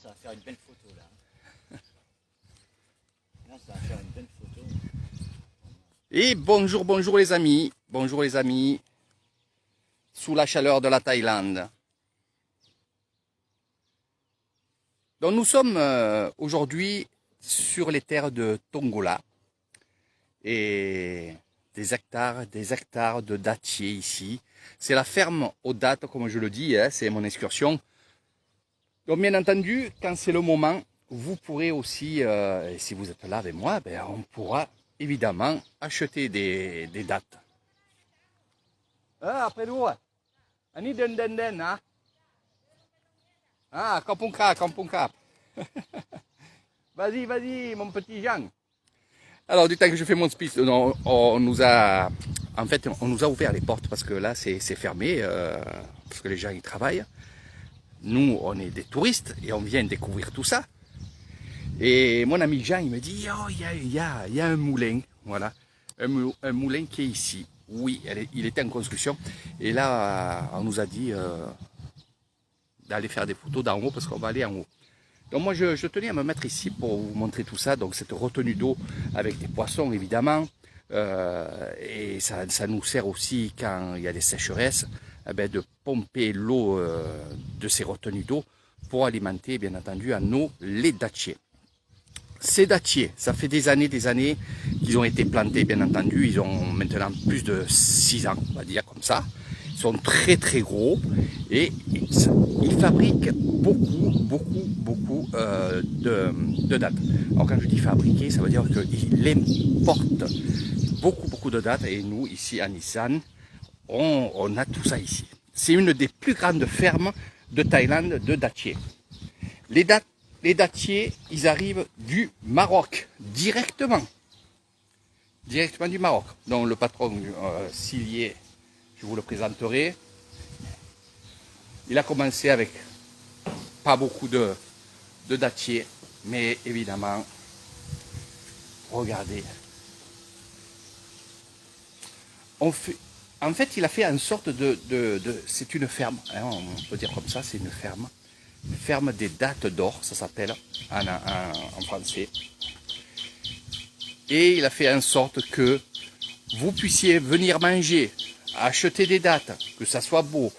ça va faire une belle photo là. Là, ça va faire une belle photo. Et bonjour les amis, sous la chaleur de la Thaïlande. Donc nous sommes aujourd'hui sur les terres de Tongola et des hectares de dattiers ici. C'est la ferme aux dattes, comme je le dis, hein, c'est mon excursion. Donc bien entendu, quand c'est le moment, vous pourrez aussi, si vous êtes là avec moi, ben, on pourra évidemment acheter des dattes. Ah, après nous, ani den, hein? Ah, kampung Krap. Vas-y, mon petit Jean. Alors, du temps que je fais mon speech, on nous a ouvert les portes parce que là, c'est fermé, parce que les gens, ils travaillent. Nous, on est des touristes et on vient découvrir tout ça. Et mon ami Jean, il me dit, oh, il y a un moulin, voilà, un moulin qui est ici. Oui, il était en construction. Et là, on nous a dit d'aller faire des photos d'en haut parce qu'on va aller en haut. Donc moi, je tenais à me mettre ici pour vous montrer tout ça. Donc cette retenue d'eau avec des poissons, évidemment. Et ça nous sert aussi, quand il y a des sécheresses, eh ben, de pomper l'eau de ces retenues d'eau pour alimenter, bien entendu, en eau les dattiers. Ces dattiers, ça fait des années qu'ils ont été plantés, bien entendu. Ils ont maintenant plus de 6 ans, on va dire comme ça. Ils sont très gros et ils fabriquent beaucoup de dattes. Alors quand je dis fabriquer, ça veut dire qu'ils importent beaucoup de dattes et nous, ici à Nissan, on a tout ça ici. C'est une des plus grandes fermes de Thaïlande de dattiers. Les dattiers, ils arrivent du Maroc, directement du Maroc. Donc le patron, s'il y est, je vous le présenterai. Il a commencé avec pas beaucoup de dattiers, mais évidemment, regardez. En fait, il a fait une sorte c'est une ferme, hein, on peut dire comme ça, c'est une ferme des dattes d'or, ça s'appelle en français. Et il a fait en sorte que vous puissiez venir manger, acheter des dattes, que ça soit beau,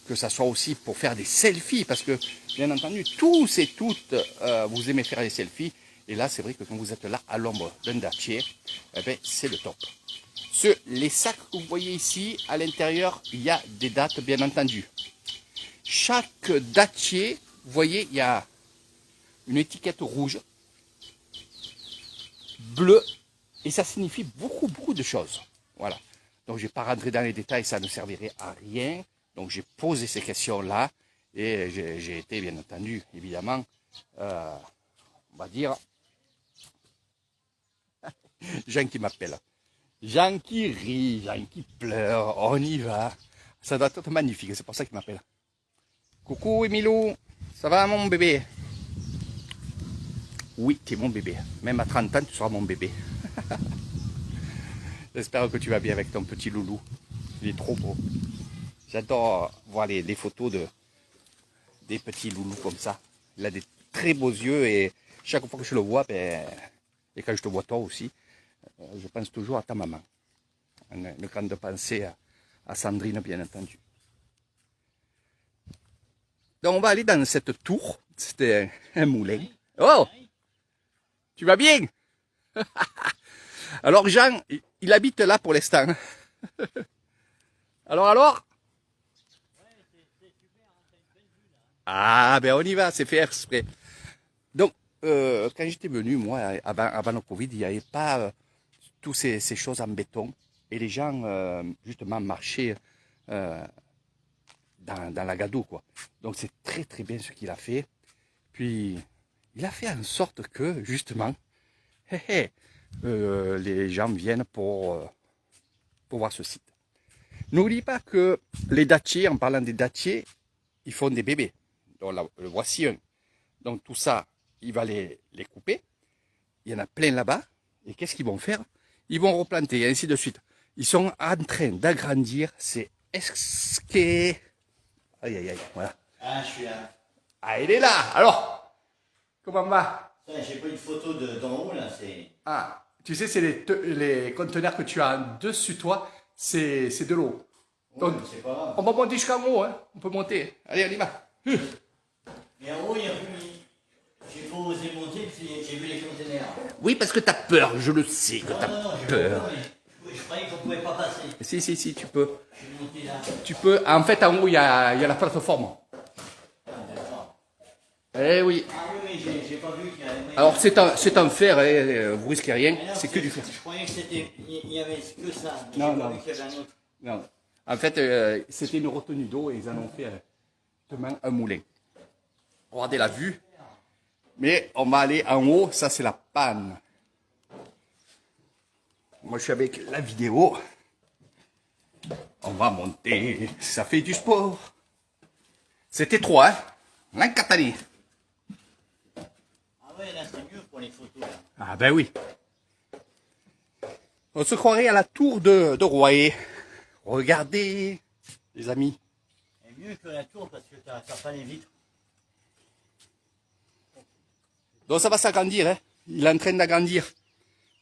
que ça soit aussi pour faire des selfies, parce que bien entendu, tous et toutes, vous aimez faire des selfies, et là c'est vrai que quand vous êtes là à l'ombre d'un dattier, eh ben, c'est le top. Les sacs que vous voyez ici, à l'intérieur, il y a des dattes, bien entendu. Chaque dattier, vous voyez, il y a une étiquette rouge, bleue, et ça signifie beaucoup de choses. Voilà. Donc, je ne vais pas rentrer dans les détails, ça ne servirait à rien. Donc, j'ai posé ces questions-là, et j'ai été, bien entendu, évidemment, on va dire, Jean qui m'appelle. Jean qui rit, Jean qui pleure, on y va. Ça doit être magnifique, c'est pour ça qu'il m'appelle. Coucou Emilou, ça va mon bébé? Oui, tu es mon bébé. Même à 30 ans, tu seras mon bébé. J'espère que tu vas bien avec ton petit loulou. Il est trop beau. J'adore voir les photos des petits loulous comme ça. Il a des très beaux yeux et chaque fois que je le vois, ben, et quand je te vois toi aussi, je pense toujours à ta maman. Une grande pensée à Sandrine, bien entendu. Donc on va aller dans cette tour. C'était un moulin. Oh! Tu vas bien? Alors Jean, il habite là pour l'instant. Alors? Ah ben on y va, c'est fait exprès. Donc quand j'étais venu, moi, avant le Covid, il n'y avait pas toutes ces choses en béton. Et les gens, justement, marchaient dans la gadoue, quoi. Donc c'est très bien ce qu'il a fait. Puis il a fait en sorte que, justement, les gens viennent pour voir ce site. N'oublie pas que les dattiers, en parlant des dattiers, ils font des bébés. Donc là, le voici un. Donc tout ça, il va les couper. Il y en a plein là-bas. Et qu'est-ce qu'ils vont faire? Ils vont replanter, et ainsi de suite. Ils sont en train d'agrandir. C'est Aïe, voilà. Ah, je suis là. Ah, il est là. Alors, Comment va? J'ai pris une photo d'en haut là, c'est. Ah, tu sais, c'est les conteneurs que tu as dessus toi, c'est de l'eau. Ouais, Donc, mais c'est pas grave. on va monter jusqu'en haut, hein. On peut monter. Allez, on y va. Mais en haut, il y a plus. J'ai pas osé monter parce que j'ai vu les conteneurs. Oui, parce que t'as peur, je le sais que Non, t'as non, non, j'ai peur. pas peur, mais je croyais qu'on pouvait pas passer. Si, tu peux. Je suis monté là. Tu peux. En fait, en haut, il y a la plateforme. Ah, d'accord. Eh oui. Ah oui, mais j'ai pas vu qu'il y avait. Alors, c'est un fer, hein, vous risquez rien, Mais non, c'est que du fer. Je croyais que c'était. Il y avait que ça. Mais Non, j'ai pas non. vu qu'il y avait un autre. Non. En fait, c'était une retenue d'eau et ils en ont fait justement un moulin. Regardez la vue. Mais on va aller en haut, ça c'est la panne. Moi je suis avec la vidéo. On va monter, ça fait du sport. C'était trop, hein? L'Incatani. Ah ouais, là c'est mieux pour les photos là. Ah ben oui. On se croirait à la tour de Royer. Regardez, les amis. C'est mieux que la tour parce que t'as pas les vitres. Donc ça va s'agrandir, hein. Il est en train d'agrandir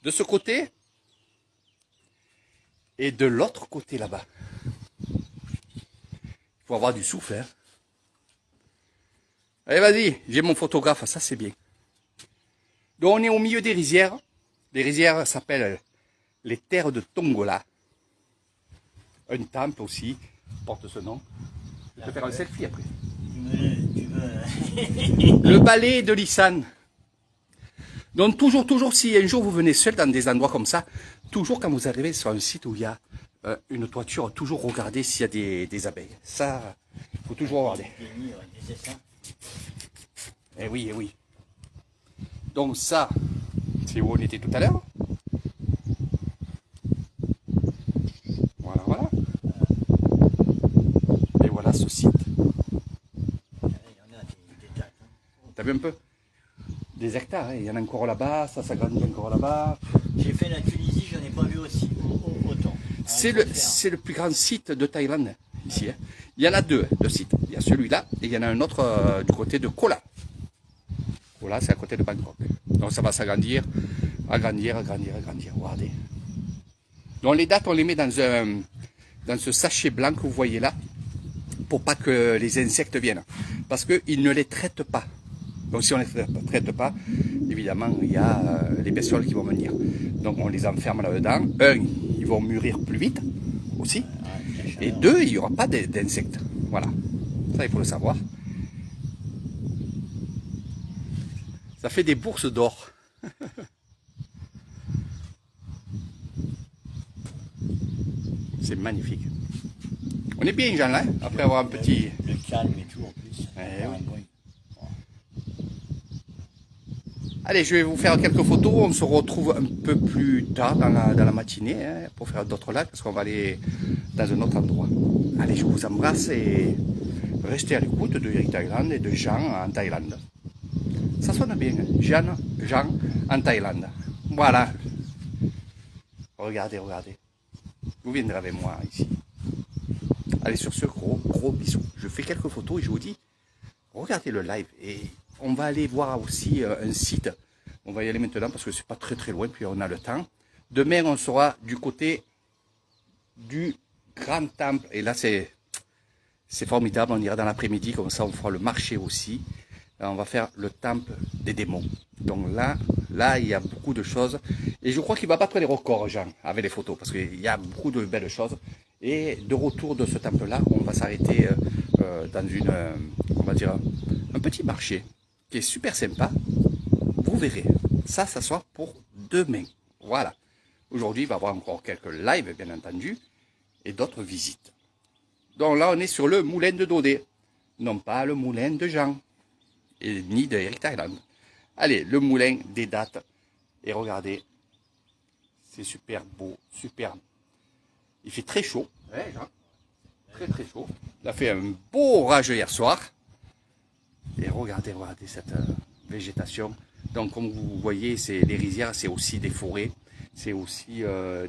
de ce côté et de l'autre côté là-bas. Il faut avoir du souffle, hein. Allez, vas-y, j'ai mon photographe, ça c'est bien. Donc on est au milieu des rizières. Les rizières s'appellent les terres de Tongola. Un temple aussi porte ce nom. Je peux faire un selfie après. Tu veux. Le balai de Lissane. Donc toujours, si un jour vous venez seul dans des endroits comme ça, toujours quand vous arrivez sur un site où il y a une toiture, toujours regardez s'il y a des abeilles. Ça, il faut toujours regarder. C'est ça. Eh oui, eh oui. Donc ça, c'est où on était tout à l'heure. Voilà. Et voilà ce site. Il y en a des tas. T'as vu un peu? Des hectares, hein. Il y en a encore là-bas, ça s'agrandit encore là-bas. J'ai fait la Tunisie, j'en ai pas vu aussi autant. C'est le plus grand site de Thaïlande, ici. Hein. Il y en a deux sites. Il y a celui-là et il y en a un autre du côté de Koh Larn. Koh Larn, c'est à côté de Bangkok. Donc ça va s'agrandir, agrandir. Regardez. Donc les dates, on les met dans ce sachet blanc que vous voyez là, pour pas que les insectes viennent. Parce qu'ils ne les traitent pas. Donc si on ne les traite pas, évidemment, il y a les bestioles qui vont venir. Donc on les enferme là-dedans. Un, ils vont mûrir plus vite aussi. Et deux, il n'y aura pas d'insectes. Voilà. Ça, il faut le savoir. Ça fait des bourses d'or. C'est magnifique. On est bien, Jean, là, après avoir un petit... Le calme et tout en plus. Oui. Allez, je vais vous faire quelques photos. On se retrouve un peu plus tard dans la matinée hein, pour faire d'autres lives parce qu'on va aller dans un autre endroit. Allez, je vous embrasse et restez à l'écoute de Eric Thaïlande et de Jean en Thaïlande. Ça sonne bien, hein. Jean en Thaïlande. Voilà. Regardez. Vous viendrez avec moi ici. Allez, sur ce, gros bisous. Je fais quelques photos et je vous dis, regardez le live et on va aller voir aussi un site. On va y aller maintenant parce que c'est pas très loin, puis on a le temps. Demain, on sera du côté du Grand Temple. Et là, c'est formidable. On ira dans l'après-midi, comme ça, on fera le marché aussi. On va faire le temple des démons. Donc là, il y a beaucoup de choses. Et je crois qu'il va battre les records, Jean, avec les photos, parce qu'il y a beaucoup de belles choses. Et de retour de ce temple-là, on va s'arrêter dans on va dire, un petit marché qui est super sympa. Vous verrez. Ça sera pour demain. Voilà. Aujourd'hui, il va y avoir encore quelques lives, bien entendu, et d'autres visites. Donc là, on est sur le moulin de Daudet. Non pas le moulin de Jean, et ni de Eric Thaïlande. Allez, le moulin des dates. Et regardez, c'est super beau, superbe. Il fait très chaud, hein, Jean, très chaud. Il a fait un beau orage hier soir. Et regardez cette végétation. Donc comme vous voyez, les rizières, c'est aussi des forêts. C'est aussi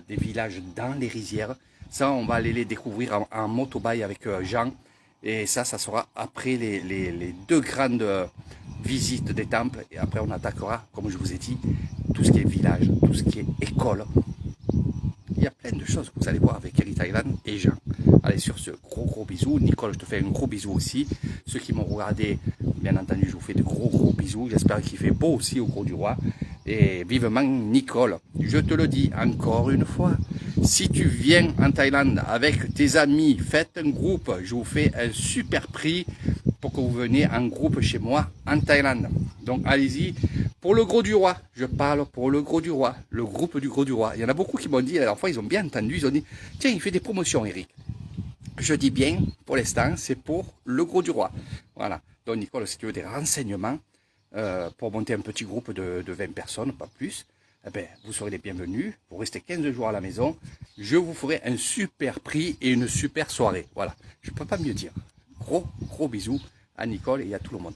des villages dans les rizières. Ça, on va aller les découvrir en motorbike avec Jean. Et ça sera après les deux grandes visite des temples et après on attaquera, comme je vous ai dit, tout ce qui est village, tout ce qui est école. Il y a plein de choses que vous allez voir avec Kelly Thailand et Jean. Allez, sur ce, gros bisous. Nicole, je te fais un gros bisou aussi. Ceux qui m'ont regardé, bien entendu, je vous fais de gros bisous. J'espère qu'il fait beau aussi au Grau du Roi. Et vivement Nicole. Je te le dis encore une fois. Si tu viens en Thaïlande avec tes amis, faites un groupe. Je vous fais un super prix pour que vous veniez en groupe chez moi en Thaïlande. Donc allez-y. Pour le Grau du Roi, je parle pour le Grau du Roi, le groupe du Grau du Roi. Il y en a beaucoup qui m'ont dit, la dernière fois, ils ont bien entendu, ils ont dit, tiens, il fait des promotions, Eric. Je dis bien, pour l'instant, c'est pour le Grau du Roi. Voilà. Donc Nicole, si tu veux des renseignements pour monter un petit groupe de 20 personnes, pas plus, eh ben, vous serez les bienvenus. Vous restez 15 jours à la maison. Je vous ferai un super prix et une super soirée. Voilà. Je ne peux pas mieux dire. Gros bisous à Nicole et à tout le monde.